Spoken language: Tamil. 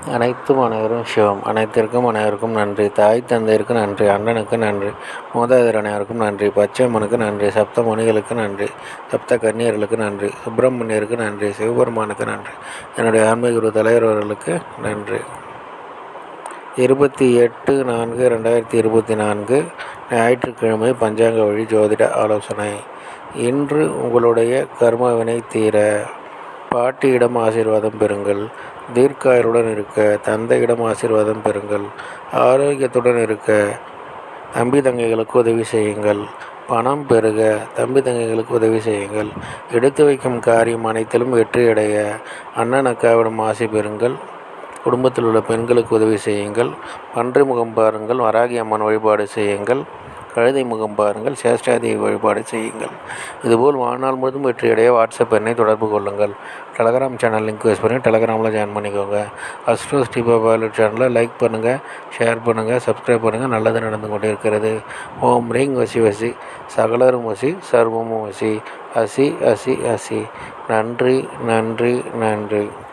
அனைத்தும் அனைவரும் சிவம். அனைத்திற்கும் அனைவருக்கும் நன்றி. தாய் தந்தையருக்கு நன்றி. அண்ணனுக்கு நன்றி. மூதாதையர் அனைவருக்கும் நன்றி. பச்சையம்மனுக்கு நன்றி. சப்த முனிகளுக்கு நன்றி. சப்த கன்னியர்களுக்கு நன்றி. சுப்பிரமணியருக்கு நன்றி. சிவபெருமானுக்கு நன்றி. என்னுடைய ஆன்மீக குரு தலைவர் அவர்களுக்கு நன்றி. 28/4/2024 ஞாயிற்றுக்கிழமை பஞ்சாங்க வழி ஜோதிட ஆலோசனை. இன்று உங்களுடைய கர்மவினை தீர பாட்டியிடம் ஆசீர்வாதம் பெறுங்கள். தீர்க்காயுடன் இருக்க தந்தையிடம் ஆசீர்வாதம் பெறுங்கள். ஆரோக்கியத்துடன் இருக்க தம்பி தங்கைகளுக்கு உதவி செய்யுங்கள். பணம் பெருக தம்பி தங்கைகளுக்கு உதவி செய்யுங்கள். எடுத்து வைக்கும் காரியம் அனைத்திலும் வெற்றியடைய அண்ணன் அக்காவிடம் ஆசை பெறுங்கள். குடும்பத்தில் உள்ள பெண்களுக்கு உதவி செய்யுங்கள். பன்றி முகம் பாருங்கள். வராகி அம்மன் வழிபாடு செய்யுங்கள். கழுதை முகம் பாருங்கள். சேஷ்டாதேவி வழிபாடு செய்யுங்கள். இதுபோல் வாழ்நாள் முழுவதும் வெற்றியடைய வாட்ஸ்அப் எண்ணை தொடர்பு கொள்ளுங்கள். டெலகிராம் சேனல் லிங்க் யூஸ் பண்ணி டெலகிராமில் ஜாயின் பண்ணிக்கோங்க. அஸ்ட்ரோ ஸ்ரீபாபாலு சேனலை லைக் பண்ணுங்கள், ஷேர் பண்ணுங்கள், சப்ஸ்கிரைப் பண்ணுங்கள். நல்லது நடந்து கொண்டே இருக்கிறது. ஓம் ரீங் வசி வசி சகலரும் வசி சர்வமும் வசி. அசி அசி அசி. நன்றி நன்றி நன்றி.